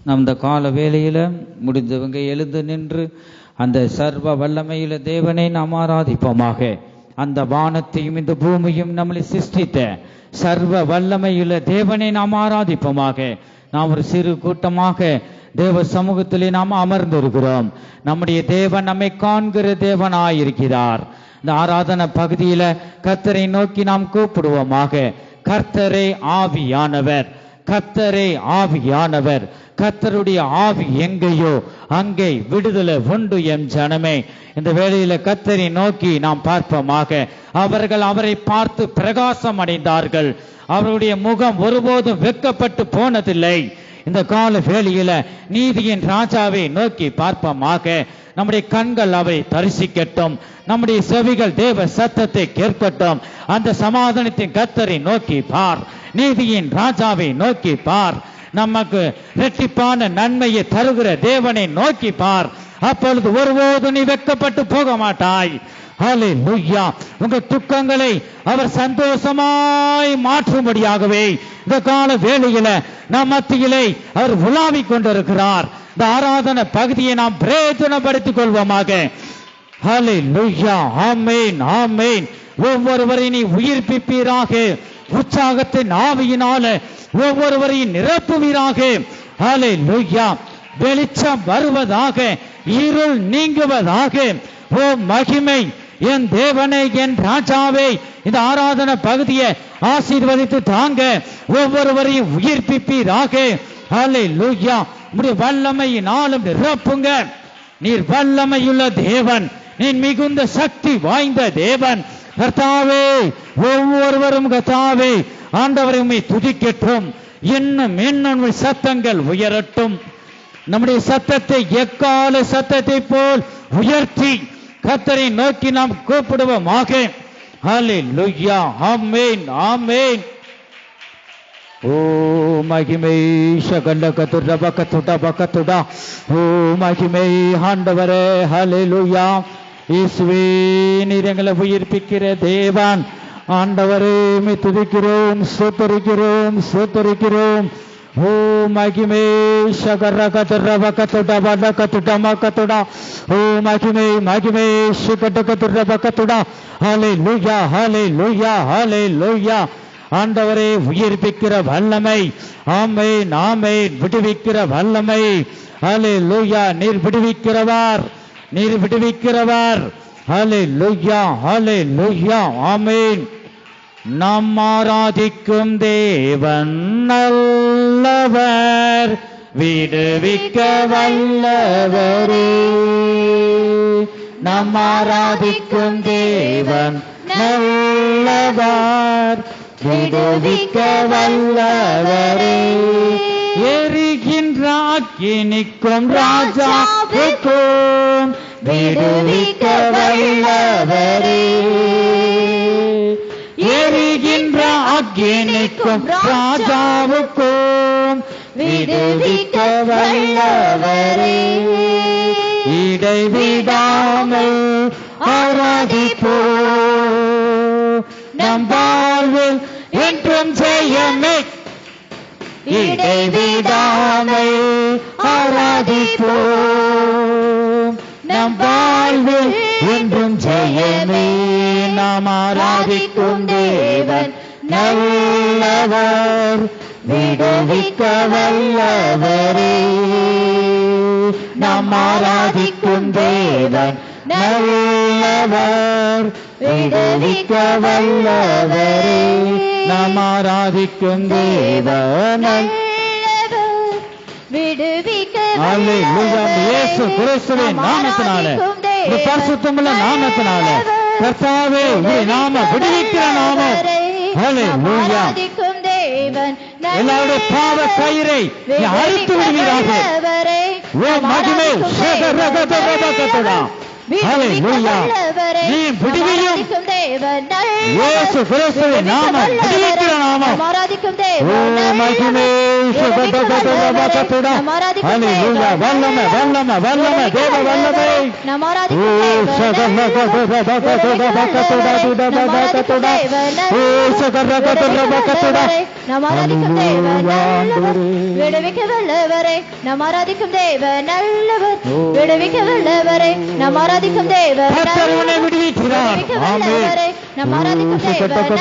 நாம் இந்த கால வேளையில முடிந்தவங்க எழுந்து நின்று அந்த சர்வ வல்லமையில தேவனை நாம் ஆராதிப்போமாக. அந்த வானத்தையும் இந்த பூமியும் நம்மளை சிருஷ்டித்த சர்வ வல்லமையுள்ள தேவனை நாம் ஆராதிப்போமாக. நாம் ஒரு சிறு கூட்டமாக தேவ சமூகத்திலே நாம் அமர்ந்திருக்கிறோம். நம்முடைய தேவன் நம்மை காண்கிற தேவனாயிருக்கிறார். இந்த ஆராதனை பகுதியில கர்த்தரை நோக்கி நாம் கூப்பிடுவோமாக. கர்த்தரே ஆவியானவர், கர்த்தரே ஆவியானவர். கர்த்தருடைய ஆவி எங்கேயோ அங்கே விடுதலை உண்டு என் ஜனமே. இந்த வேளையில கர்த்தரை நோக்கி நாம் பார்ப்போமாக. அவர்கள் அவரை பார்த்து பிரகாசம் அடைந்தார்கள். அவருடைய முகம் ஒருபோதும் வெட்கப்பட்டு போனதில்லை. இந்த கால வேளையில நீதியின் ராஜாவை நோக்கி பார்ப்போமாக. நம்முடைய கண்கள் அவரை தரிசிக்கட்டும், நம்முடைய செவிகள் தேவ சத்தத்தை கேட்கட்டும். அந்த சமாதானத்தின் கர்த்தரை நோக்கி பார், நீதியின் ராஜாவை நோக்கி பார், நமக்கு இரட்டிப்பான நன்மையை தருகிற தேவனை நோக்கி பார். அப்பொழுது ஒருபோதும் நீ வெட்கப்பட்டு போக மாட்டாய். ஹல்லேலூயா. உங்க துக்கங்களை அவர் சந்தோஷமாய் மாற்றும்படியாகவே இந்த கால வேளையில நம் மத்தியிலே அவர் உலாவிக் கொண்டிருக்கிறார். இந்த ஆராதனை பகுதியை நாம் பிரயோஜனப்படுத்திக் கொள்வோமாக. ஹல்லேலூயா. ஆமென், ஆமென். ஒவ்வொருவரையும் நீ உயிர்ப்பிப்பீராக. உற்சாகத்தின் ஆவியினால ஒவ்வொருவரையும் நிரப்புவீராக. ஹல்லேலூயா. வெளிச்சம் வருவதாக, இருள் நீங்குவதாக. ஓ மகிமை என் தேவனே, என் ராஜாவே, இந்த ஆராதனை பகுதியை ஆசீர்வதித்து தாங்க. ஒவ்வொருவரையும் உயிர்ப்பிப்பீராக. ஹல்லேலூயா. உம்முடைய வல்லமையினாலும் நிரப்புங்க. நீர் வல்லமையுள்ள தேவன், நீர் மிகுந்த சக்தி வாய்ந்த தேவன். கர்த்தாவே, ஒவ்வொருவரும் கர்த்தாவே ஆண்டவரை உம்மை துதிக்கட்டும். இன்னும் இன்னும் சத்தங்கள் உயரட்டும். நம்முடைய சத்தத்தை எக்கால சத்தத்தை போல் உயர்த்தி கர்த்தரை நோக்கி நாம் கூப்பிடுவோமாக. ஹல்லேலூயா. ஆமென், ஆமென். ஓ மகிமை சகல கத்துட பக்கத்துட பக்கத்துடா. ஓ மகிமை ஆண்டவரே. ஹல்லேலூயா. இயேசுவே, நீர் எங்களை உயிர்ப்பிக்கிற தேவன். ஆண்டவரே, உம்மை துதிக்கிறோம், ஸ்தோத்திரிக்கிறோம், ஸ்தோத்திரிக்கிறோம். ஓ மகிமை சகர கத்துட பக்கத்துட பக்கத்துட மக்கத்துடா. ஓ மகிமை மகிமை சுகட கத்துட பக்கத்துடா. ஹல்லேலூயா, ஹல்லேலூயா, ஹல்லேலூயா. ஆண்டவரே, உயிர்ப்பிக்கிற வல்லமை. ஆமென், ஆமென். விடுவிக்கிற வல்லமை. ஹல்லேலூயா. நீர் விடுவிக்கிறவர், நீர் விடுவிக்கிறவர். ஹல்லேலூயா, ஹல்லேலூயா. ஆமென். நாம் ஆராதிக்கும் தேவன் நல்லவர், விடுவிக்க வல்லவரே. நாம் ஆராதிக்கும் தேவன் நல்லவர், விடுவிக்க வல்லவரே. எரிகின்ற அக்கினிக்கும் ராஜாவுக்கும் விடுவிக்க வல்லவரே. எரிகின்ற அக்கினிக்கும் ராஜாவுக்கும் விடுவிக்க வல்லவரே. இடைவிடாமல் ஆராதிப்போம், நம் வாழ்வில் என்றும் ஜெயமே. இடைவிடாமல் ஆராதிப்போம், நம் வாழ்வில் என்றும் ஜெயமே. நாம் ஆராதிக்கும் தேவன் நல்லவர், விடுவிக்க வல்லவரே. நாம் ஆராதிக்கும் தேவன் நல்லவர், விடுவிக்க வல்லவரே. நாம் ஆராதிக்கும் தேவன் விடுவிக்க அல்லேலூயா. இயேசு கிறிஸ்துவின் நாமத்தினாலே, பரிசுத்தமுள்ள நாமத்தினாலே கர்த்தாவே, உம்முடைய நாமம் விடுவிக்கிற நாமம். அல்லேலூயா. எல்லாருடைய பாவ கயிறை அறுத்து விடுவீராக. ஓ மகிமை சகரகதரகதரா. ஹalleluya நீ விடுவியும் இயேசு கிறிஸ்துவின் நாமம் விடுவிக்கிற நாமம் ஆராதிக்கும் தேவன் மகிமை சுகதகதகதகதகதா ஹalleluya வல்லமை வல்லமை வல்லமை தேவ வல்லமை நாம் ஆராதிக்கும் நாம் ஆராதிக்கும் தேவன் நல்லவர் விடுவிக்க வல்லவரே நாம் ஆராதிக்கும் தேவன் நல்லவர் விடுவிக்க வல்லவரே நாம் ஆராதிக்கும் தேவன் கர்த்தர் விடுவிக்கிறார் ஆமென் நாம் ஆராதிக்கும் தேவன்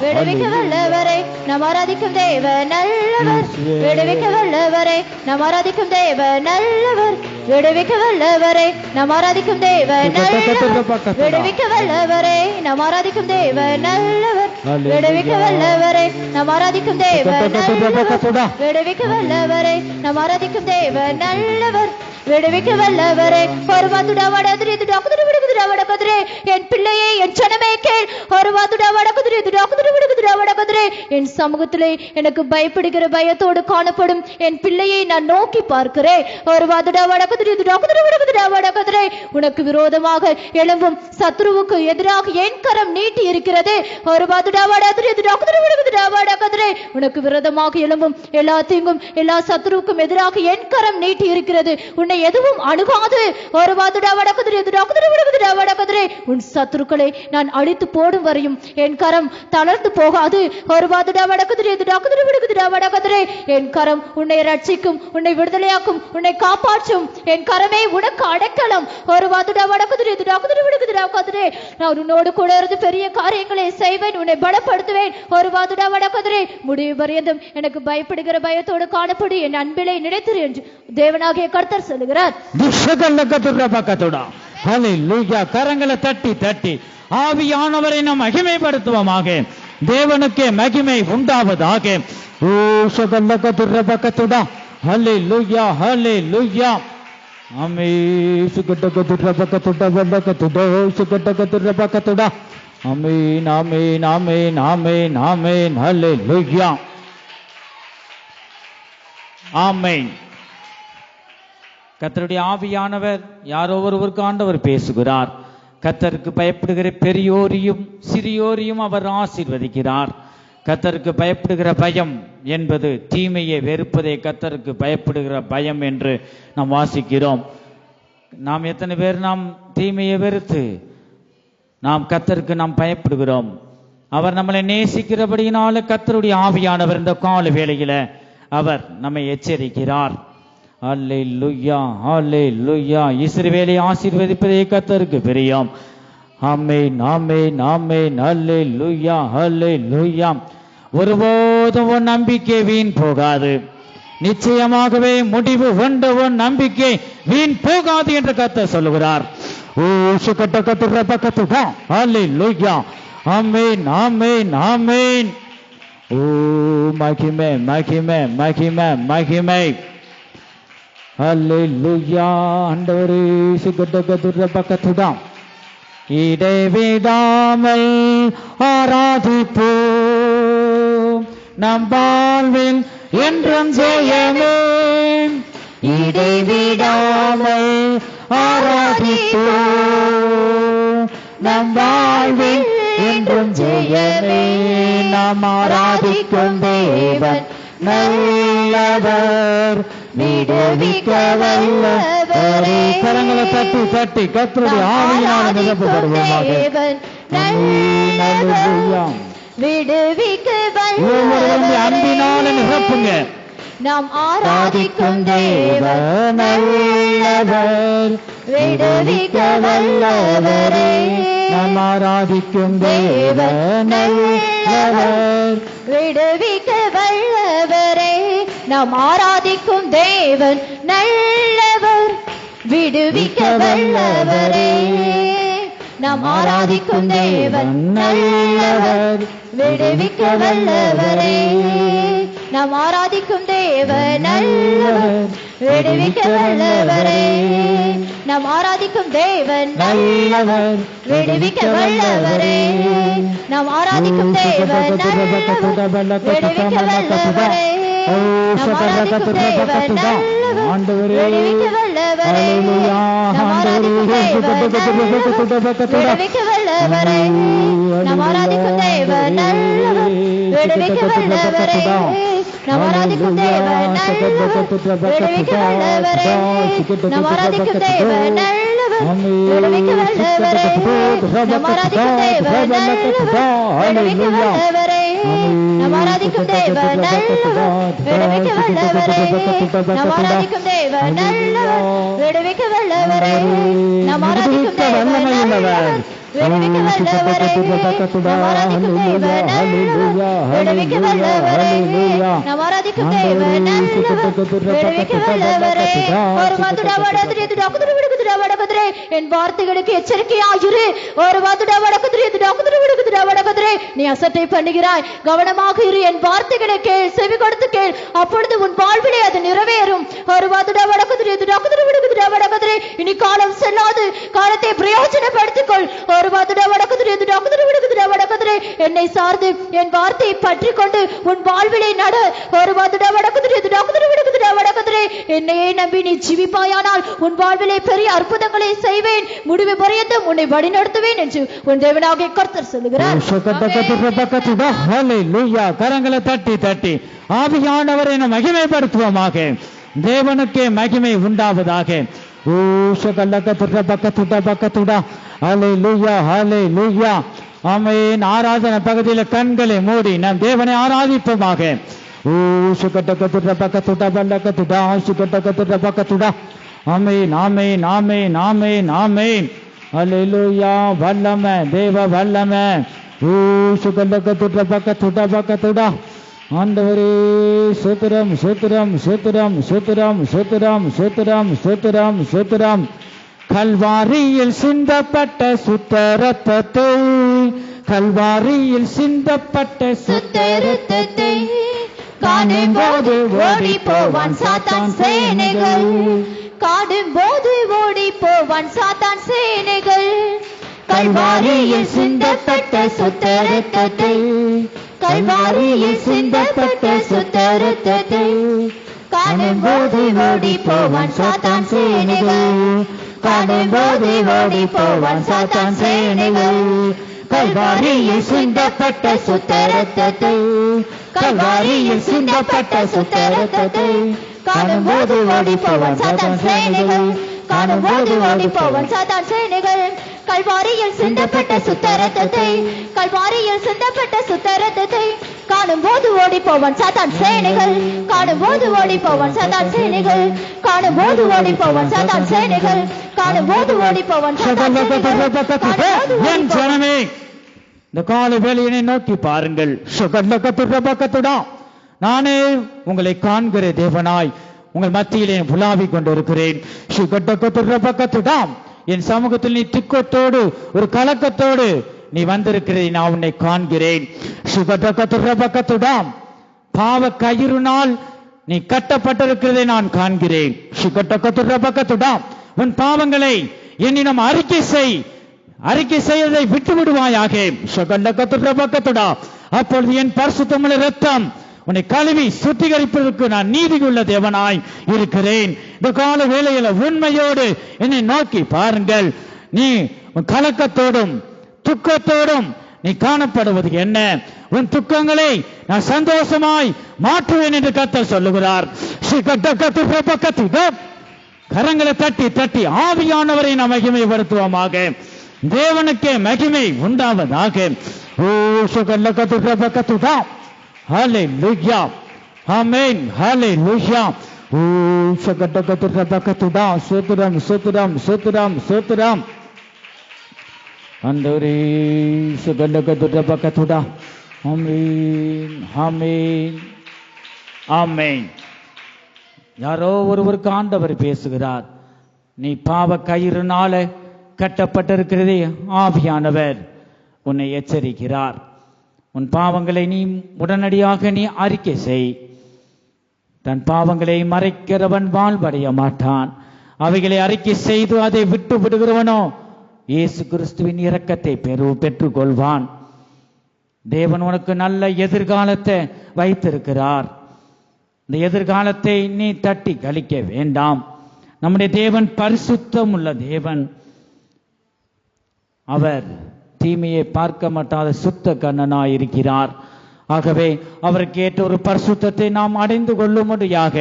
விடுவிக்க வல்லவரே நாம் ஆராதிக்கும் தேவன் நல்லவர் விடுவிக்க வல்லவரே நாம் ஆராதிக்கும் தேவன் நல்லவர் விடுவிக்க வல்லவரே நாம் ஆராதிக்கும் தேவன் நல்லவர் விடுவிக்க வல்லவரே நாம் ஆராதிக்கும் தேவன் நல்லவர் விடுவிக்க வல்லவரே நாம் ஆராதிக்கும் தேவன் நல்லவர் விடுவிக்க வல்லவரே நாம் ஆராதிக்கும் தேவன் நல்லவர் விடுவிக்க வல்லவரே ஒருவாதுடா வடதுரி துடாக்குதுரி விடுகுதுடா வடகுதுரி என் பிள்ளையே என் ஜனமே கேள் ஒருவாதுடா வடகுதுரி துடாக்குதுரி விடுகுதுடா வடகுதுரி என் சமூகத்திலே எனக்கு பயப்படுகிற பயத்தோடு காணப்படும் என் பிள்ளையை நான் நோக்கி பார்க்கிறேன் ஒருவாதுடா வடகுதுரி துடாக்குதுரி விடுகுதுடா வடகுதுரி உனக்கு விரோதமாக எழும்பும் சத்ருவுக்கு எதிராக என் கரம் நீட்டி இருக்கிறது ஒருவாதுடா வடதுரி துடாக்குதுரி விடுகுதுடா வடகுதுரி உனக்கு விரோதமாக எழும்பும் எல்லா தீங்கும் எல்லா சத்ருவுக்கும் எதிராக என் கரம் நீட்டி இருக்கிறது உன்னை எதுவும் அணுகாது ஒருவாதுடா வடகுதிரை துடாக்குதிரை வடகுதிரை உன் சத்துருக்களை நான் அழித்து போடும் வரையும் என் கரம் தளர்ந்து போகாது ஒருவாதுடா வடகுதிரை துடாக்குதிரை விடுகுதிரை வடகுதிரை என் கரம் உன்னை ரட்சிக்கும் உன்னை விடுதலையாக்கும் உன்னை காப்பாற்றும் என் கரமே உனக்கு அடைக்கலம் ஒருவாதுடா வடகுதிரை துடாக்குதிரை விடுகுதிரை வடகுதிரை நான் உன்னோடு கூட இருந்து பெரிய காரியங்களை செய்வேன் உன்னை பலப்படுத்துவேன் ஒருவாதுடா வடகுதிரை முடிவு பரியந்தம் எனக்கு பயப்படுகிற பயத்தோடு காணப்படு என் அன்பிலை நினைத்திரு என்று தேவனாகிய கர்த்தர் சொல்லுகிறார் ஹalleluya கரங்களை தட்டி தட்டி ஆவியானவரை நாம் மகிமைப்படுத்துவோமாக தேவனுக்கே மகிமை உண்டாவதாக ஓ சுகல்லகதுரபகதுடா ஹalleluya ஹalleluya ஆமே சுகல்லகதுரபகதுடா வல்லகதுடா சுகல்லகதுரபகதுடா ஆமென் ஆமென் ஆமென் ஆமென் ஆமென் ஹalleluya ஆமென் கர்த்தருடைய ஆவியானவர் யாரோ ஒருவருக்கு ஆண்டவர் பேசுகிறார் கர்த்தருக்கு பயப்படுகிற பெரியோரையும் சிறியோரையும் அவர் ஆசீர்வதிக்கிறார் கர்த்தருக்கு பயப்படுகிற பயம் என்பது தீமையை வெறுப்பதை கர்த்தருக்கு பயப்படுகிற பயம் என்று நாம் வாசிக்கிறோம் நாம் எத்தனை பேர் நாம் தீமையை வெறுத்து நாம் கர்த்தருக்கு நாம் பயப்படுகிறோம் அவர் நம்மளை நேசிக்கிறபடியினால கர்த்தருடைய ஆவியானவர் இந்த கால வேளையில அவர் நம்மை எச்சரிக்கிறார் ஹalleluya ஹalleluya இஸ்ரவேலை ஆசீர்வதிப்பதே கர்த்தருக்கு பிரியம் ஆமென் ஆமென் ஆமென் ஹalleluya ஹalleluya ஒருபோதும் உன் நம்பிக்கை வீண் போகாது நிச்சயமாகவே முடிவு கொண்ட உன் நம்பிக்கை வீண் போகாது என்று கர்த்தர் சொல்லுகிறார் ஓ சுகட்டகதுரபகதுடா ஹalleluya ஆமென் ஆமென் ஆமென் ஓ மகிமை மகிமை மகிமை மகிமை ஹalleluya ஆண்டவரே சுகட்டகதுரபகதுடா இடைவிடாமல் ஆராதிப்போம் நம் வாழ்வில் என்றும் ஜெயமே இடைவிடாமல் ஆராதிப்போம் நம் வாழ்வில் என்றும் ஜெயமே நாம் ஆராதிக்கும் தேவன் நல்லவர் விடுவிக்க வல்லவரே கரங்களை தட்டி தட்டி கர்த்தருடைய ஆவியினால் நிரப்பப்படுவோமாக விடுவிக்க வல்லவரே அன்பினால் நிரப்புங்க நாம் ஆராதிக்கும் தேவன் நல்லவர் விடுவிக்க வல்லவரே நாம் ஆராதிக்கும் தேவன் நல்லவர் விடுவிக்க வல்லவரே நாம் ஆராதிக்கும் தேவன் நல்லவர் விடுவிக்க வல்லவரே நாம் ஆராதிக்கும் தேவன் நல்லவர் விடுவிக்க வல்லவரே நாம் ஆராதிக்கும் தேவன் நல்லவர் விடுவிக்க வல்லவரே நாம் ஆராதிக்கும் தேவன் நல்லவர் விடுவிக்க வல்லவரே நாம் ஆராதிக்கும் தேவன் நல்லவர் விடுவிக்க வல்லவரே நம் ஆராதிக்கும் தேவன் நல்லவர், விடுவிக்க வல்லவரே, நம் ஆராதிக்கும் தேவன் நல்லவர், விடுவிக்க வல்லவரே, நம் ஆராதிக்கும் தேவன் நல்லவர், விடுவிக்க வல்லவரே, நம் ஆராதிக்கும் தேவன் நல்லவர், விடுவிக்க வல்லவரே, நம் ஆராதிக்கும் தேவன் நல்லவர், விடுவிக்க வல்லவரே, நம் ஆராதிக்கும் தேவன் நல்லவர், விடுவிக்க வல்லவரே, நம் ஆராதிக்கும் தேவன் நல்லவர், விடுவிக்க வல்லவரே, நம் ஆராதிக்கும் தேவன் நல்லவர், விடுவிக்க வல்லவரே, நம் ஆராதிக்கும் தேவன் நல்லவர், விடுவிக்க வல்லவரே, நம் ஆராதிக்கும் தேவன் நல்லவர், விடுவிக்க வல்லவரே, நம் ஆராதிக்கும் தேவன் நல்லவர், விடுவிக்க வல்லவரே. ஒரு வாதுடா வடகுதிரே டாக்குதிரே விடுகுதிரா வடகுதிரே, என் வார்த்தைகளுக்கு எச்சரிக்கையாயிரு. ஒரு வாதுடா வடகுதிரே டாக்குதிரே விடுகுதிரா வடகுதிரே, நீ அசட்டை பண்ணுகிறாய், கவனமாக இரு, என் வார்த்தைகளை கேள், செவி கொடுத்து கேள், அப்பொழுது உன் வாழ்விலே அது நிறைவேறும். ஒரு வாதுடா வடகுதிரே டாக்குதிரே விடுகுதிரா வடகுதிரே, இனி காலம் செல்லாது, காலத்தை பிரயோஜனப்படுத்திக் கொள். ஒரு வாதுடா வடகுதிரே டாக்குதிரே விடுகுதிரா வடகுதிரே, என்னை சார்ந்து என் வார்த்தையை பற்றி கொண்டு உன் வாழ்விலே நடு. ஒரு வாதுடா வடகுதிரே டாக்குதிரே விடுகுதிரா வடகுதிரே, என்னையே நம்பி நீ ஜீவிப்பாயானால் உன் வாழ்விலே பெரிய அற்புதங்களை செய்வேன், முடிவு பரியந்தம் உன்னை வழிநடத்துவேன் என்று உன் தேவனாகிய கர்த்தர் சொல்லுகிறார். ஹல்லேலூயா. கரங்களை தட்டி தட்டி ஆவியானவரை நாம் மகிமைப்படுத்துவோமாக. தேவனுக்கே மகிமை உண்டாவதாக. ஆமென். ஆராதனை பகுதியில் கண்களை மூடி நம் தேவனை ஆராதிப்போமாக. ஆமென் ஆமென் ஆமென் ஆமென் ஆமென். ஹல்லேலூயா. வல்லமை, தேவ வல்லமை. ஆண்டவரே சோத்திரம் சோத்திரம் சோத்திரம் சோத்திரம் சோத்திரம் சோத்திரம் சோத்திரம் சோத்திரம். கல்வாரியில் சிந்தப்பட்ட சுத்த ரத்தத்தை, கல்வாரியில் சிந்தப்பட்ட சுத்த ரத்தத்தை காணும் போது ஓடி போவான் சாத்தான் சேனைகள், காடும் போது ஓடி போவான் சாத்தான் சேனைகள். கல்வாரியில் சிந்தப்பட்ட சுத்த ரத்தத்தை, கல்வாரியில் சிந்தப்பட்ட சுத்த ரத்தத்தை காணும் போது ஓடி போவான் சாத்தான் சேனைகள், காணும் போது ஓடி போவான் சாத்தான் சேனைகள். கல்வாரியில் சிந்தப்பட்ட சுத்த ரத்தத்தை, கல்வாரியில் சிந்தப்பட்ட சுத்த ரத்தத்தை காணும் போது ஓடி போவான் சாத்தான் சேனைகள், காணும் போது ஓடி போவான் சாத்தான் சேனைகள். கல்வாரியில் சிந்தப்பட்ட சுத்த ரத்தத்தை, கல்வாரியில் சிந்தப்பட்ட சுத்த ரத்தத்தை காணும் போது ஓடி போவான் சாத்தான் சேனைகள், காணும் போது ஓடி போவான் சாத்தான் சேனைகள், காணும் போது ஓடி போவான் சாத்தான் சேனைகள், காணும் போது ஓடி போவான் சாத்தான் சேனைகள். என் ஜனமே, இந்த கால வேளையினை நோக்கி பாருங்கள். நானே உங்களை காண்கிற தேவனாய் உங்கள் மத்தியிலே புலாவிக் கொண்டிருக்கிறேன். என் சமூகத்தில் நீ துக்கத்தோடு ஒரு கலக்கத்தோடு நீ வந்திருக்கிறதை நான் உன்னை காண்கிறேன். பாவ கயிறுனால் நீ கட்டப்பட்டிருக்கிறதை நான் காண்கிறேன். உன் பாவங்களை என்னிடம் அறிக்கை செய், அறிக்கை செய்வதை விட்டு விடுவாயாக. அப்பொழுது என் பரிசுத்தமுள்ள இரத்தம் உன்னை கழுவி சுத்திகரிப்பதற்கு நான் நீதியுள்ள தேவனாய் இருக்கிறேன். இந்த கால வேளையில உண்மையோடு என்னை நோக்கி பாருங்கள். நீ கலக்கத்தோடும் துக்கத்தோடும் நீ காணப்படுவது என்ன? உன் துக்கங்களை நான் சந்தோஷமாய் மாற்றுவேன் என்று கர்த்தர் சொல்லுகிறார். கரங்களை தட்டி தட்டி ஆவியானவரை நாம் மகிமைப்படுத்துவோமாக. தேவனுக்கே மகிமை உண்டாவதாக. ஹல்லேலூயா. ஆமென். ஹல்லேலூயா. சோத்திரம் சோத்திரம் சோத்திரம் சோத்திரம். ஆண்டவரே சுகண்டகதுடபகதுடா. ஆமென் ஆமென் ஆமென். யாரோ ஒருவருக்கு ஆண்டவர் பேசுகிறார். நீ பாவ கயிறுனால கட்டப்பட்டிருக்கிறதே, ஆவியானவர் உன்னை எச்சரிக்கிறார். உன் பாவங்களை நீ உடனடியாக நீ அறிக்கை செய். தன் பாவங்களை மறைக்கிறவன் வாழ்வடைய மாட்டான். அவைகளை அறிக்கை செய்து அதை விட்டு விடுகிறவனோ இயேசு கிறிஸ்துவின் இரக்கத்தை பெற்றுக்கொள்வான். தேவன் உனக்கு நல்ல எதிர்காலத்தை வைத்திருக்கிறார். இந்த எதிர்காலத்தை நீ தட்டி கழிக்க வேண்டாம். நம்முடைய தேவன் பரிசுத்தம் உள்ள தேவன். அவர் தீமையை பார்க்க மாட்டாத சுத்த கண்ணனாய் இருக்கிறார். ஆகவே அவருக்கு ஏற்ற ஒரு பரிசுத்தத்தை நாம் அடைந்து கொள்ளும்படியாக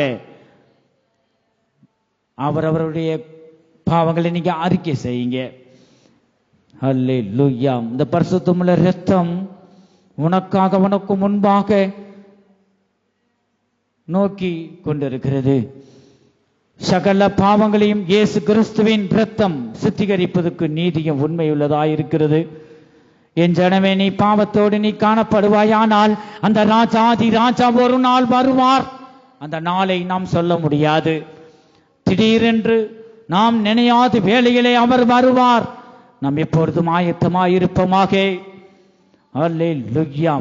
அவருடைய பாவங்களை நீங்க அறிக்கை செய்யுங்க. அல்லேலூயா. இந்த பரிசுத்தமுள்ள இரத்தம் உனக்காக உனக்கு முன்பாக நோக்கி கொண்டிருக்கிறது. சகல பாவங்களையும் இயேசு கிறிஸ்துவின் இரத்தம் சுத்திகரிப்பதற்கு நீதியும் உண்மையுள்ளதாயிருக்கிறது. என் ஜனமே, நீ பாவத்தோடு நீ காணப்படுவாயானால் அந்த ராஜாதி ராஜா ஒரு நாள் வருவார். அந்த நாளை நாம் சொல்ல முடியாது. திடீரென்று நாம் நினையாத வேளையிலே அவர் வருவார். நாம் எப்பொழுதும் ஆயத்தமாயிருப்போமாக. அல்லேலூயா.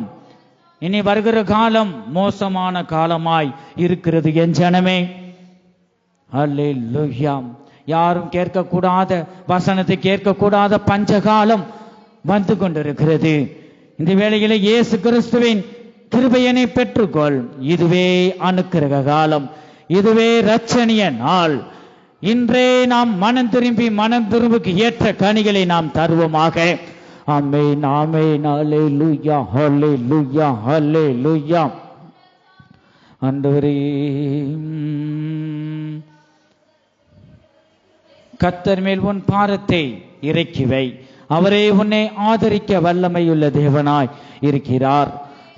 இனி வருகிற காலம் மோசமான காலமாய் இருக்கிறது என் ஜனமே. அல்லேலூயா. யாரும் கேட்கக்கூடாத வசனத்தை கேட்கக்கூடாத பஞ்சகாலம் வந்து கொண்டிருக்கிறது. இந்த வேளையில இயேசு கிறிஸ்துவின் கிருபையினை பெற்றுக்கொள். இதுவே அனுக்கிரக காலம், இதுவே இரட்சணிய நாள். இன்றே நாம் மனம் திரும்புக்கு ஏற்ற கனிகளை நாம் தருவோமாக. ஆமென், ஆமென். அல்லேலூயா, அல்லேலூயா, அல்லேலூயா. ஆண்டவரே, கர்த்தர் மேல் உன் பாரத்தை இறக்கி வை. அவரே உன்னை ஆதரிக்க வல்லமையுள்ள தேவனாய் இருக்கிறார்.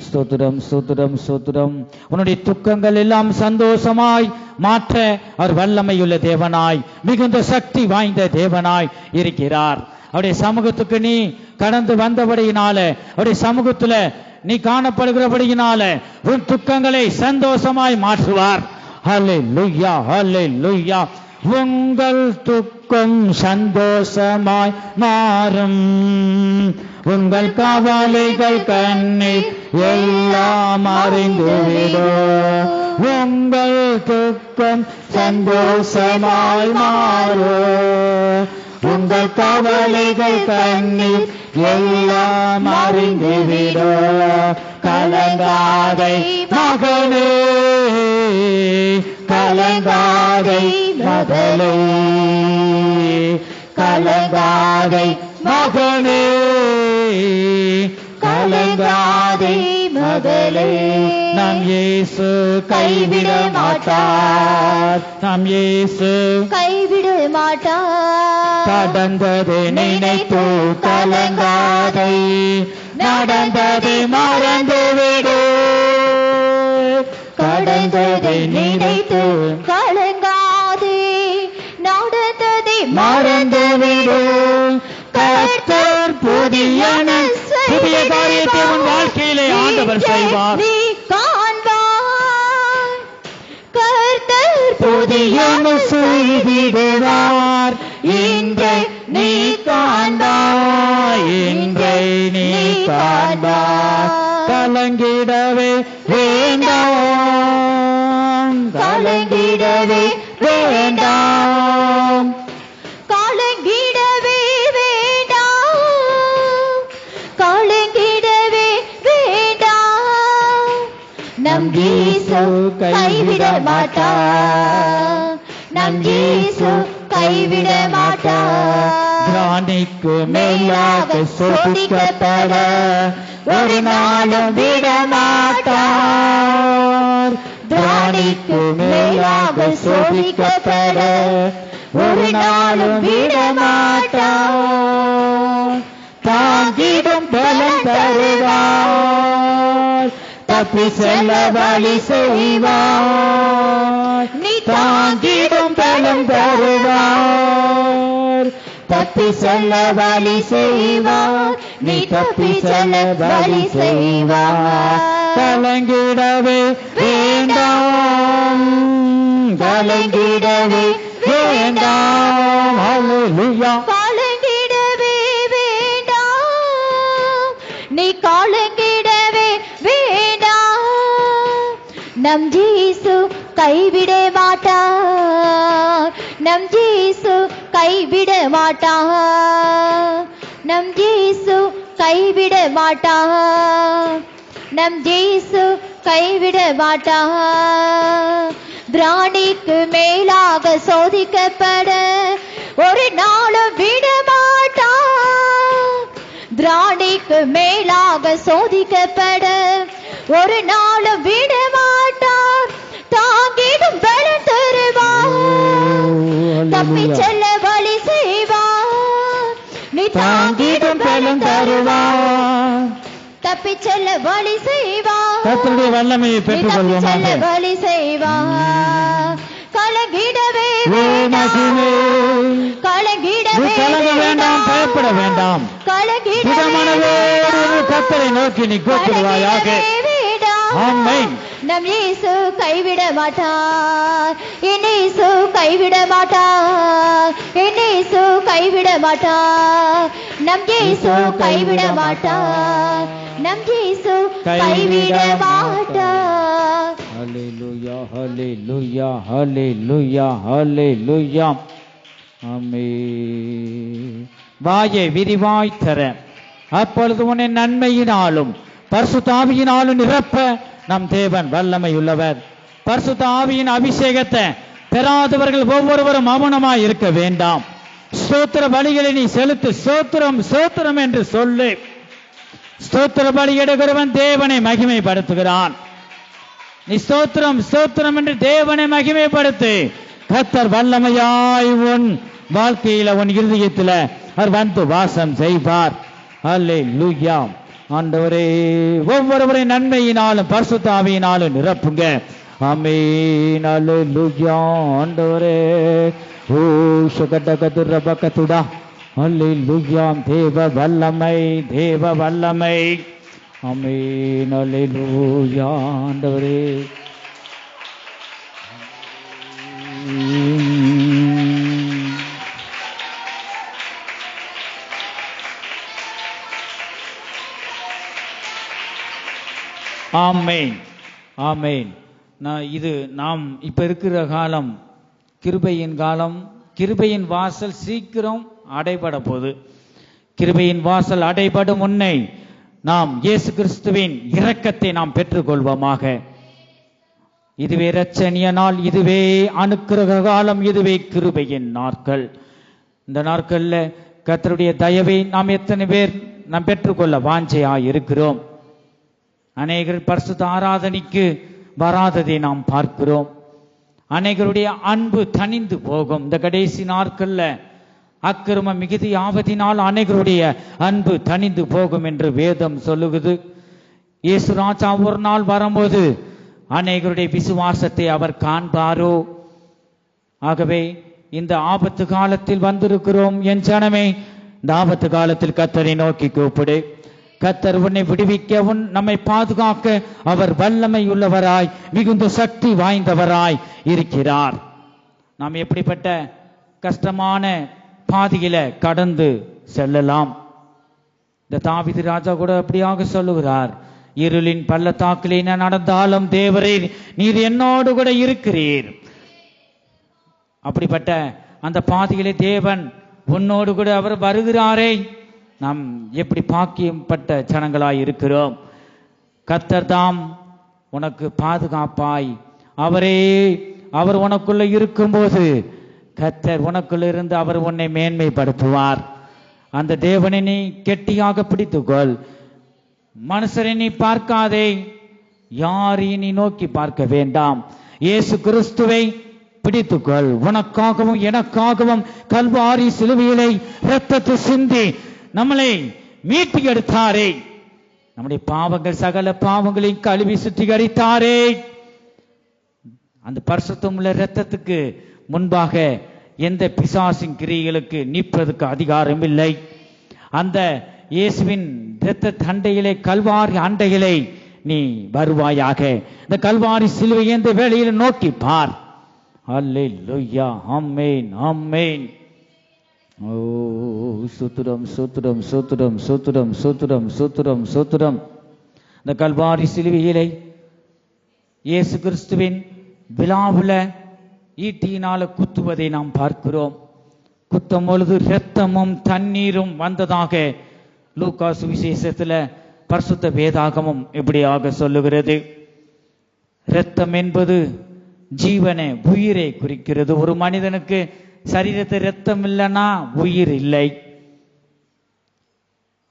ஸ்தோத்திரம், ஸ்தோத்திரம், ஸ்தோத்திரம். உன்னுடைய துக்கங்கள் எல்லாம் சந்தோஷமாய் மாற்ற அவர் வல்லமையுள்ள தேவனாய், மிகுந்த சக்தி வாய்ந்த தேவனாய் இருக்கிறார். அவருடைய சமூகத்துக்கு நீ கடந்து வந்தபடியினால, அவருடைய சமூகத்துல நீ காணப்படுகிறபடியினால உன் துக்கங்களை சந்தோஷமாய் மாற்றுவார். ஹல்லேலூயா, ஹல்லேலூயா. உங்கள் துக்கம் சந்தோஷமாய் மாறும். உங்கள் கவலைகள் கண்ணீர் எல்லாம் அறிந்துவிடும். உங்கள் துக்கம் சந்தோஷமாய் மாறும். உங்கள் கவலைகள் கண்ணீர் எல்லாம் அறிந்துவிடும். கலங்காதே மகனே, கலங்காதே மகளே, கலங்காதே மகனே, கலங்காதே மகளே. நம் இயேசு கைவிட மாட்டார், நம் இயேசு கைவிட மாட்டார். கடந்ததை நினைத்து கலங்காதே, நடந்ததை மறந்துவிடு. கடந்ததை நினைத்து கலங்காதே, நடந்ததை மறந்துவிடு. கர்த்தர் புதிய காரியத்தை உன் வாழ்க்கையிலே ஆண்டவர் செய்வார். நீ காண்பாய். கர்த்தர் புதிய செய்திடுவார். இன்றை நீ காண்பாய், இன்றை நீ காண்பாய். கலங்கிடவே வேண்டாம், கலங்கிடவே வேண்டாம், கலங்கிடவே வேண்டாம், கலங்கிடவே வேண்டாம். நம் இயேசு கைவிட மாட்டார், நம் இயேசு கைவிட மாட்டார். திராணிக்கு மேலாக சோதிக்கப்பட ஒரு நாளும் விட மாட்டார். திராணிக்கு மேலாக சோதிக்கப்பட ஒரு நாளும் விட மாட்டார். தாங்கிடும் பலம் தருவார், தப்பி செல்ல வழி செய்வார். நீ தாங்கிடும் பலம் தருவார், தப்பி செல்ல வழி செய்வார். நீ தப்பி செல்ல வழி செய்வார். கலங்கிடவே வேண்டாம், கலங்கிடவே வேண்டாம். ஹல்லேலூயா. கலங்கிடவே வேண்டாம், நீ கலங்கிடவே வேண்டாம். நம் இயேசு கைவிட மாட்டார், நம் இயேசு கைவிட மாட்டார், நம் இயேசு கைவிட மாட்டார், நம் இயேசு கைவிட மாட்டார். திராணிக்கு மேலாக சோதிக்கப்பட ஒரு நாளும் விட மாட்டார். திராணிக்கு மேலாக சோதிக்கப்பட ஒரு நாளும் விட மாட்டார். தாங்கிடும் பலன் தருவார். தப்பி செல்ல வழி செய்வார். நீ தாங்கிடும் பலன் தருவார். தப்பி செல்ல வழி செய்வார். கர்த்தருடைய வல்லமையை பெற்றுக் கொள்வோமாக. வழி செய்வார். கலங்கிடவே கலங்கிடவே கலங்க வேண்டாம், பயப்பட வேண்டாம். கர்த்தரை நோக்கி நீ கூப்பிடுவாயாக. ஆமென். நம் இயேசு கைவிட மாட்டார். என் இயேசு கைவிட மாட்டார். என் இயேசு கைவிட மாட்டார். நம் இயேசு கைவிட மாட்டார். நம் இயேசு கைவிட மாட்டார். ஹல்லேலூயா, ஹல்லேலூயா, ஹல்லேலூயா, ஹல்லேலூயா. ஆமென். வாயை விரிவாய் தர அப்பொழுது உன்னை நன்மையினாலும் பரிசுத்த ஆவியினாலும் நிரப்ப நம் தேவன் வல்லமை உள்ளவர். பரிசுத்த ஆவியின் அபிஷேகத்தை பெறாதவர்கள் ஒவ்வொருவரும் மௌனமாய் இருக்க வேண்டாம். ஸ்தோத்திர பலிகளை நீ செலுத்து. ஸ்தோத்திரம் ஸ்தோத்திரம் என்று சொல்லு. ஸ்தோத்திர பலி எடுக்கிறவன் தேவனை மகிமைப்படுத்துகிறான். நீ ஸ்தோத்திரம் ஸ்தோத்திரம் என்று தேவனை மகிமைப்படுத்து. கர்த்தர் வல்லமையாய் உன் வாழ்க்கையில உன் இருதயத்தில் அவர் வந்து வாசம் செய்வார். அல்லேலூயா. ஆண்டவரே, ஒவ்வொருவரை நன்மையினாலும் பரிசுத்த ஆவியினாலும் நிரப்புங்க. ஆமென். அல்லேலூயா. ஆண்டவரே, ஓ சுகடகதுரபகதுடா. அல்லேலூயா. தேவ வல்லமை, தேவ வல்லமை. ஆமென். அல்லேலூயா. ஆண்டவரே, ஆமென், ஆமென். நாம் இப்ப இருக்கிற காலம் கிருபையின் காலம். கிருபையின் வாசல் சீக்கிரம் அடைபட போகுது. கிருபையின் வாசல் அடைபடும் முன்னை நாம் இயேசு கிறிஸ்துவின் இரக்கத்தை நாம் பெற்றுக்கொள்வோமாக. இதுவே இரட்சணிய நாள், இதுவே அனுக்கிரக காலம், இதுவே கிருபையின் நாட்கள். இந்த நாட்கள்ல கர்த்தருடைய தயவை நாம் எத்தனை பேர் நாம் பெற்றுக்கொள்ள வாஞ்சையாய் இருக்கிறோம். அநேகர் பரிசுத்த ஆராதனைக்கு வராததை நாம் பார்க்கிறோம். அநேகருடைய அன்பு தணிந்து போகும். இந்த கடைசி நாட்கள்ல அக்கிரம மிகுதி ஆவதினால் அநேகருடைய அன்பு தணிந்து போகும் என்று வேதம் சொல்லுகிறது. இயேசு ராஜா ஒரு நாள் வரும்போது அநேகருடைய விசுவாசத்தை அவர் காண்பாரோ? ஆகவே இந்த ஆபத்து காலத்தில் வந்திருக்கிறோம் என் ஜனமே. இந்த ஆபத்து காலத்தில் கர்த்தரை நோக்கி கூப்பிடு. கர்த்தர் உன்னை விடுவிக்க, நம்மை பாதுகாக்க அவர் வல்லமை உள்ளவராய் மிகுந்த சக்தி வாய்ந்தவராய் இருக்கிறார். நாம் எப்படிப்பட்ட கஷ்டமான பாதையில கடந்து செல்லலாம். இந்த தாவீது ராஜா கூட அப்படியாக சொல்லுகிறார், இருளின் பள்ளத்தாக்கிலே நான் நடந்தாலும் தேவரே நீர் என்னோடு கூட இருக்கிறீர். அப்படிப்பட்ட அந்த பாதையிலே தேவன் உன்னோடு கூட அவர் வருகிறாரே. நாம் எப்படி பாக்கியப்பட்ட ஜனங்களாய் இருக்கிறோம். கர்த்தர் தாம் உனக்கு பாதுகாப்பாய் அவர் உனக்குள்ள இருக்கும்போது கர்த்தர் உனக்குள்ள இருந்து அவர் உன்னை மேன்மைப்படுத்துவார். அந்த தேவனை நீ கெட்டியாக பிடித்துக்கொள். மனுஷரை நீ பார்க்காதே, யாரையும் நீ நோக்கி பார்க்க வேண்டாம். இயேசு கிறிஸ்துவை பிடித்துக்கொள். உனக்காகவும் எனக்காகவும் கல்வாரி சிலுவையிலே இரத்தத்தை சிந்தி நம்மளை மீட்டு எடுத்தாரே. நம்முடைய பாவங்கள் சகல பாவங்களையும் கழுவி சுத்திகரித்தாரே. அந்த பரிசுத்தமுள்ள இரத்தத்துக்கு முன்பாக எந்த பிசாசின் கிரியைகளுக்கு நிற்பதற்கு அதிகாரம் இல்லை. அந்த இயேசுவின் இரத்த தண்டையிலே, கல்வாரி அண்டையிலே நீ வருவாயாக. இந்த கல்வாரி சிலுவை எந்த வேளையில நோக்கி பார். அல்லேலூயா. ஆமென், ஆமென். ஓ சுத்திரம் சுத்திரம் சுத்திரம் சுத்திரம் சுத்திரம் சுத்திரம் சுத்திரம். இந்த கல்வாரி சிலுவையிலே இயேசு கிறிஸ்துவின் விழாவுல ஈட்டியினால குத்துவதை நாம் பார்க்கிறோம். குத்தும் பொழுது இரத்தமும் தண்ணீரும் வந்ததாக லூக்கா சுவிசேஷத்துல பரிசுத்த வேதாகமும் இப்படியாக சொல்லுகிறது. இரத்தம் என்பது ஜீவனை, உயிரை குறிக்கிறது. ஒரு மனிதனுக்கு சரீரத்தில் இரத்தம் இல்லைன்னா உயிர் இல்லை.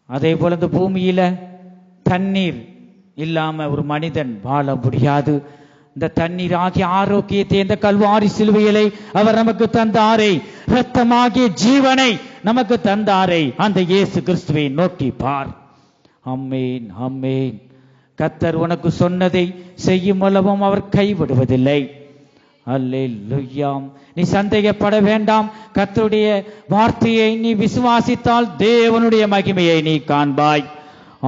அதே போல இந்த பூமியில தண்ணீர் இல்லாம ஒரு மனிதன் வாழ முடியாது. இந்த தண்ணீர் ஆகிய ஆரோக்கியத்தை இந்த கல்வாரி சிலுவையிலே அவர் நமக்கு தந்தாரே, இரத்தமாகிய ஜீவனை நமக்கு தந்தாரே, அந்த இயேசு கிறிஸ்துவை நோக்கி பார். ஆமென், ஆமென். கர்த்தர் உனக்கு சொன்னதை செய்யும் அளவும் அவர் கைவிடுவதில்லை. அல்லேலூயா. நீ சந்தேகப்பட வேண்டாம். கர்த்தருடைய வார்த்தையை நீ விசுவாசித்தால் தேவனுடைய மகிமையை நீ காண்பாய்.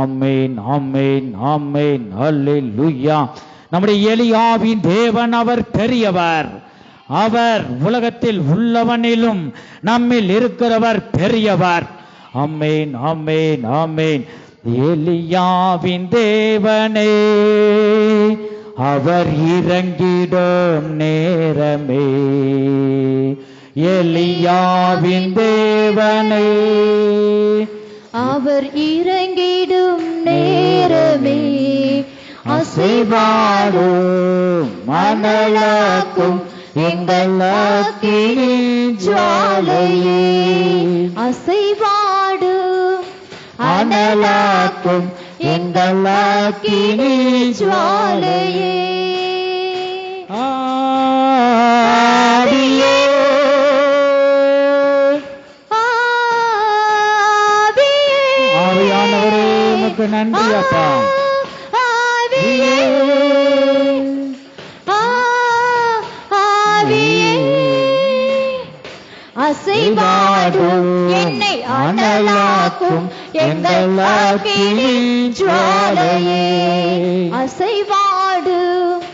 ஆமென், ஆமென், ஆமென். அல்லேலூயா. நம்முடைய எலியாவின் தேவன் அவர் பெரியவர். அவர் உலகத்தில் உள்ளவனிலும் நம்மில் இருக்கிறவர் பெரியவர். ஆமென், ஆமென், ஆமென். எலியாவின் தேவனே அவர் இறங்கிடும் நேரமே, எலியாவின் தேவனே அவர் இறங்கிடும் நேரமே, அசைவாடும் மணலாக்கும் எங்கள் அக்கினி ஜுவாலையே, அசைவாடும் அனலாக்கும் எங்கள் அக்கினி ஜுவாலையே. ஆவியே, ஆவியானவரே உமக்கு நன்றி அப்பா. ஆவியே, ஆவியே, அசைவாடும் என்னை அனலாக்கும் எங்கள் அக்கினி ஜுவாலையே, அசைவாடும்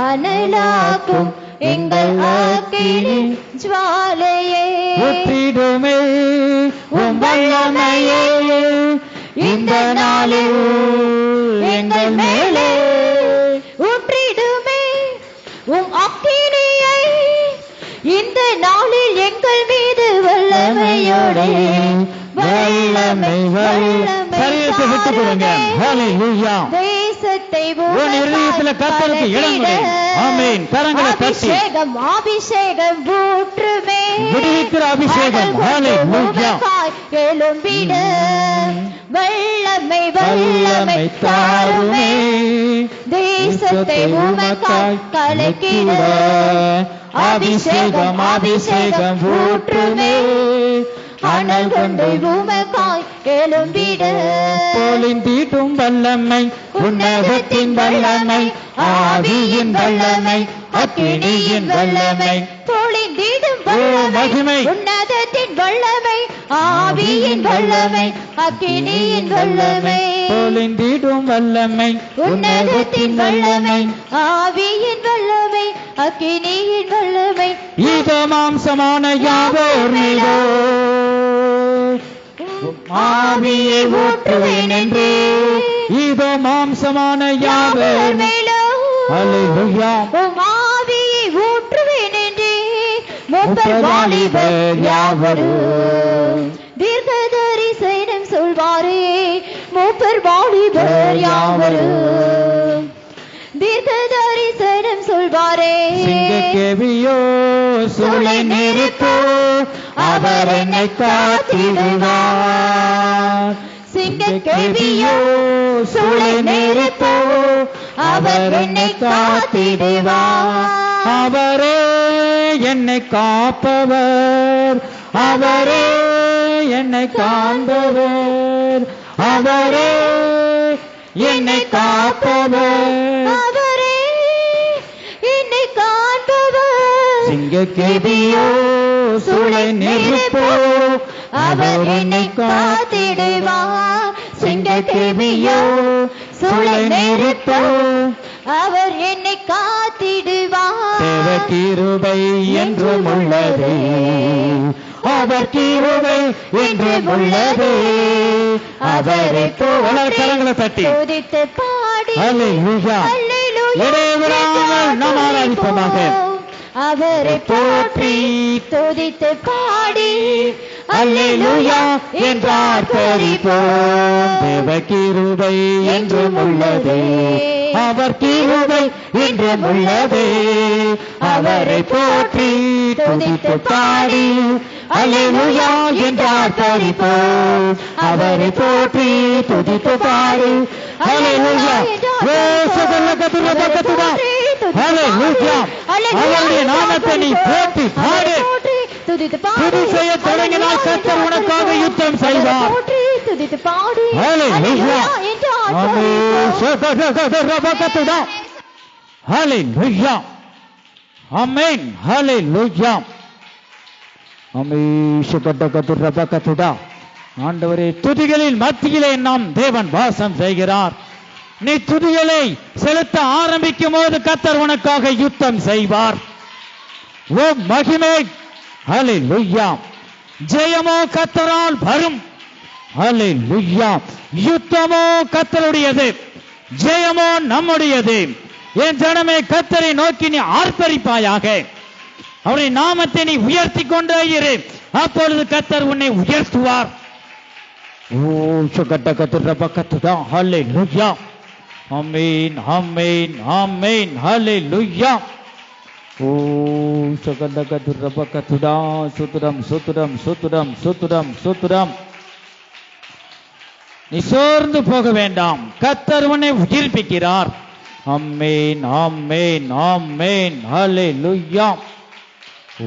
அனலாக்கும் எங்கள் அக்கினி ஜுவாலையே. ஊற்றிடுமே உம் வல்லமையே இந்த நாளில் எங்கள் மேலே, ஊற்றிடுமே உம் அக்கினியை இந்த நாளில் எங்கள் மீது வல்லமையோடு, வல்லமை வல்லமை. சரீரத்தை விட்டுக் கொடுங்க. ஹல்லேலூயா. தேசத்தை உன் இருதயத்தில் கர்த்தருக்கு இடம் கொடு. ஆமென். கரங்களை தட்டி அபிஷேகம், அபிஷேகம் ஊற்றுமே, விடுவிக்கிற அபிஷேகம். ஹல்லேலூயா. எழும்பிட வல்லமை வல்லமை தாருமே, தேசத்தை உமக்காய் கலக்கிட அபிஷேகம் அபிஷேகம் ஊற்றுமே, அனல் கொண்டு உமக்காய் எழும்பிட. பொழிந்திடும் வல்லமை, உன்னதத்தின் வல்லமை, ஆவியின் வல்லமை, அக்கினியின் வல்லமை, பொழிந்திடும் மகிமை, உன்னதத்தின் வல்லமை, ஆவியின் வல்லமை, அக்கினியின் வல்லமை, பொழிந்திடும் வல்லமை, உன்னதத்தின் வல்லமை, ஆவியின் வல்லமை, அக்கினியின் வல்லமை. இதோ மாம்சமான யாவோர் மீதோ ஆவியை ஊற்றுவேன் என்று, இதோ மாம்சமான யாவோர் மேலோ அல்லேலூயா ஆவியை ஊற்றுவேன் என்று மூப்பர் வாலிபர் யாவரும் தீர்க்கதரிசனம் சொல்வாரே, மூப்பர் வாலிபர் யாவரும் தீர்க்கதரிசனம் சொல்வாரே. சிங்கக்கேவியோ சூளை நிறுத்தோ அவர் என்னை காத்திடுவார். சிங்கக்கேவியோ சூளை நிறுத்தோ அவர் என்னை காத்திடுவார். அவரே என்னை காப்பவர், அவரே என்னை காண்பவர், அவரே என்னை காப்பவர், அவரே என்னை காண்பவர். சிங்கக்கேவியோ சூளை நெருப்போ அவர் என்னை காத்திடுவார். சிங்கக்கேவியோ சூளை நெருப்போ அவர் என்னை காத்திடுவார். தேவ கிருபை என்றும் உள்ளதே, அவர் கிருபை என்றும் உள்ளதே, அவரை கரங்களை தட்டி துதித்து பாடி அல்லேலூயா இடைவிடாமல் நாம் ஆராதிப்போமாக. அவரை போற்றி துதித்து பாடி அல்லேலூயா என்றார் பரிபோம். தேவ கிருபை என்றும் உள்ளதே, அவர் கிருபை இன்றும் உள்ளதே. அவரை போற்றி துதித்து பாடி அல்லேலூயா என்று ஆர்ப்பரிப்போம். அவரை போற்றி துதித்து பாடி அல்லேலூயா. அவருடைய நாமத்தை நீ போற்றி பாடு. துதி செய்ய தொடங்கினால் கர்த்தர் உனக்காக யுத்தம் செய்வார். அல்லேலூயா. ஹல்லேலூயா. ஆமென். ஹல்லேலூயா. ஆண்டவரே, துதிகளின் மத்தியிலே நாம் தேவன் வாசம் செய்கிறார். நீ துதிகளை செலுத்த ஆரம்பிக்கும் போது கர்த்தர் உனக்காக யுத்தம் செய்வார். ஓ மகிமை. ஹல்லேலூயா. ஜெயமோ கர்த்தரால் வரும். ஹல்லேலூயா. யுத்தமோ கர்த்தருடையது, ஜெயமோ நம்முடையது. என் ஜனமே, கர்த்தரை நோக்கி நீ ஆர்ப்பரிப்பாயாக. அவருடைய நாமத்தை நீ உயர்த்தி கொண்டே இரு. அப்பொழுது கர்த்தர் உன்னை உயர்த்துவார். ஓ சுகட்ட கத்துற பக்கத்துதா. ஹல்லேலூயா. ஆமென். ஆமென். ஆமென். ஹல்லேலூயா. ஓ சுகட்ட கத்துற பக்கத்துதா. சுத்ரம் சுத்ரம் சுத்ரம் சுத்ரம் சுத்ரம். நீ சோர்ந்து போக வேண்டாம். கர்த்தர் உன்னை உயிர்ப்பிக்கிறார். ஆமென். ஆமென். ஆமென். ஹல்லேலூயா. ஓ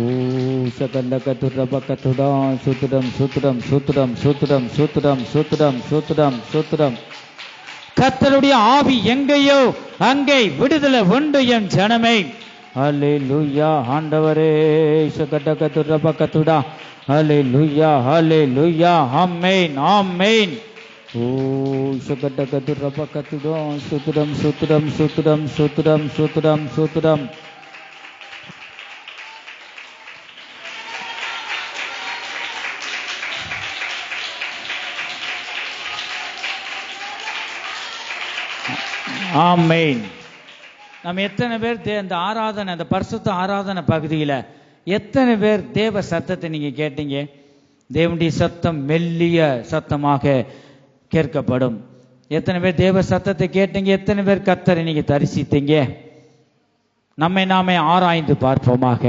சகல கத்துற பக்கத்துதா. சுத்ரம் சுத்ரம் சுத்ரம் சுத்ரம் சுத்ரம் சுத்ரம் சுத்ரம் சுத்ரம். கர்த்தருடைய ஆவி எங்கேயோ அங்கே விடுதலை உண்டு என் ஜனமே. ஹல்லேலூயா. ஆண்டவரே, சகல கத்துற பக்கத்துதா. ஹல்லேலூயா. ஹல்லேலூயா. ஆமென். ஆமென். ஓ சகல கத்துற பக்கத்துதா. சுத்ரம் சுத்ரம் சுத்ரம் சுத்ரம் சுத்ரம் சுத்ரம். ஆமென். நம்ம எத்தனை பேர் அந்த ஆராதனை, அந்த பரிசுத்த ஆராதனை பகுதியில் எத்தனை பேர் தேவ சத்தத்தை நீங்க கேட்டீங்க? தேவனுடைய சத்தம் மெல்லிய சத்தமாக கேட்கப்படும். எத்தனை பேர் தேவ சத்தத்தை கேட்டீங்க? எத்தனை பேர் கர்த்தரை நீங்க தரிசித்தீங்க? நம்மை நாமே ஆராய்ந்து பார்ப்போமாக.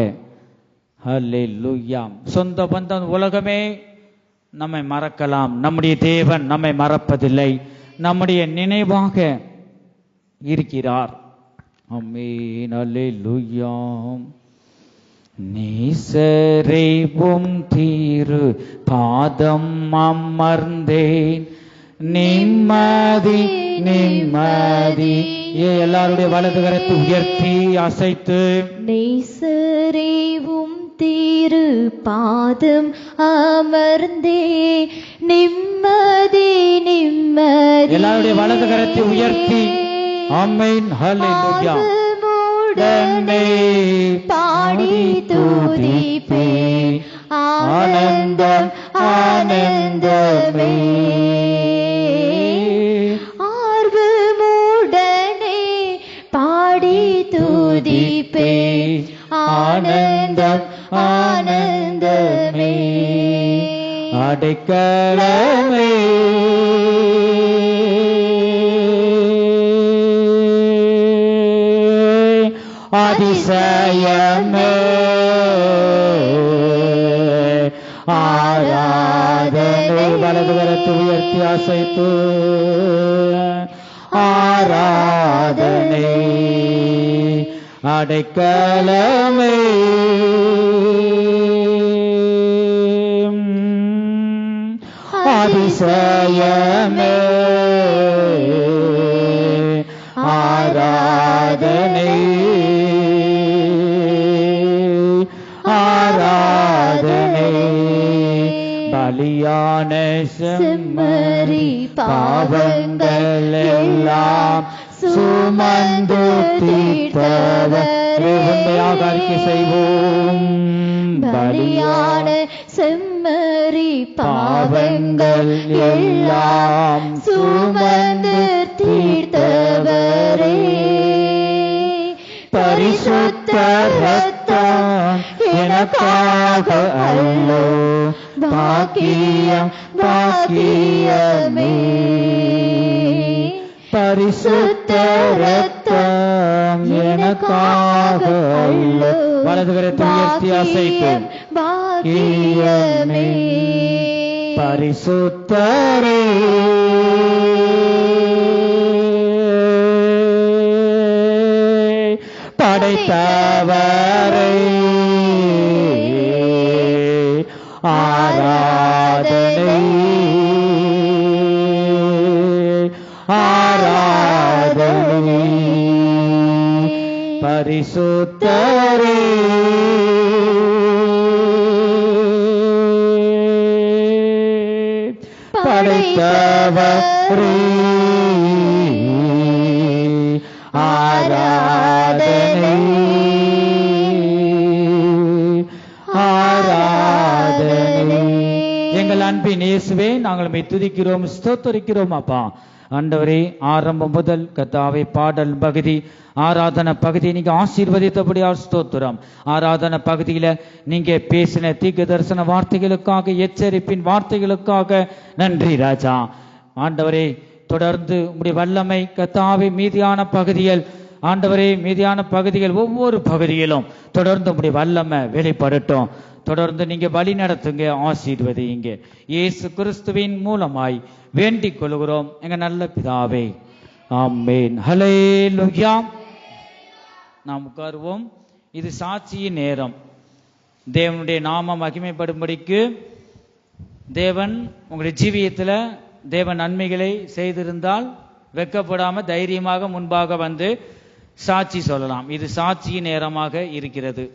ஹல்லேலூயா. சொந்த பந்தம் உலகமே நம்மை மறக்கலாம், நம்முடைய தேவன் நம்மை மறப்பதில்லை, நம்முடைய நினைவாக இருக்கிறார். ஆமென். அல்லேலூயா. நேசரேவும் தீரு பாதம் அமர்ந்தேன், நிம்மதி நிம்மதி. எல்லாருடைய வலது கரத்தை உயர்த்தி அசைத்து, நேசரேவும் தீரு பாதம் அமர்ந்தே, நிம்மதி நிம்மதி. எல்லாருடைய வலது கரத்தை உயர்த்தி ஆமென். ஹல்லேலூயா. பாடி துதிப்பே, ஆனந்தம் ஆனந்தமே. ஆர்வமுடனே பாடி துதிப்பே, ஆனந்தம் ஆனந்தமே. அடைக்கலமே அதிசயமே ஆராதனை. வலது கரத்தை உயர்த்தி அசைத்து ஆராதனை. அடைக்கலமே அதிசயமே ஆராதனை. ஆராதனை. பலியான செம்மறி பாவங்கள் எல்லாம் சுமந்து தீர்த்தவரே. உண்மையாக அறிக்கை செய்வோம். பலியான செம்மறி பாவங்கள் எல்லாம் சுமந்து தீர்த்தவரே. பரிசுத்த ரத்தம் எனக்காக அல்லோ, பாக்கியம் பாக்கியமே. பரிசுத்த ரத்தம் எனக்காக அல்ல. வலது கரத்தை உயர்த்தி அசைத்து பாக்கியமே பரிசுத்தரே படைத்தவரை ஆராதனை ஆராதனை பரிசுத்தரே படைத்தவரே ஆராதனை ஆராதனை. எங்கள் அன்பின் இயேசுவே, நாங்கள் உம்மை துதிக்கிறோம், ஸ்தோத்தரிக்கிறோம் அப்பா. ஆண்டவரே, ஆரம்பம் முதல் கர்த்தாவே பாடல் பகுதி, ஆராதனை பகுதியை நீங்க ஆசீர்வதித்தபடியால் ஸ்தோத்திரம். ஆராதனை பகுதியில நீங்க பேசின தீர்க்க தரிசன வார்த்தைகளுக்காக, எச்சரிப்பின் வார்த்தைகளுக்காக நன்றி ராஜா. ஆண்டவரே, தொடர்ந்து உம்முடைய வல்லமை கர்த்தாவே மீதியான பகுதிகள், ஆண்டவரே மீதியான பகுதிகள், ஒவ்வொரு பகுதியிலும் தொடர்ந்து உம்முடைய வல்லமை வெளிப்படட்டும். தொடர்ந்து நீங்க வழி நடத்துங்க, ஆசீர்வதிங்க. இயேசு கிறிஸ்துவின் மூலமாய் வேண்டிக் கொள்கிறோம் எங்க நல்ல பிதாவே, ஆமென். ஹல்லேலூயா. நாம் உட்காருவோம். இது சாட்சியின் நேரம். தேவனுடைய நாமம் மகிமைப்படும்படிக்கு தேவன் உங்களுடைய ஜீவியத்துல தேவன் நன்மைகளை செய்திருந்தால் வெட்கப்படாம தைரியமாக முன்பாக வந்து சாட்சி சொல்லலாம். இது சாட்சியின் நேரமாக இருக்கிறது.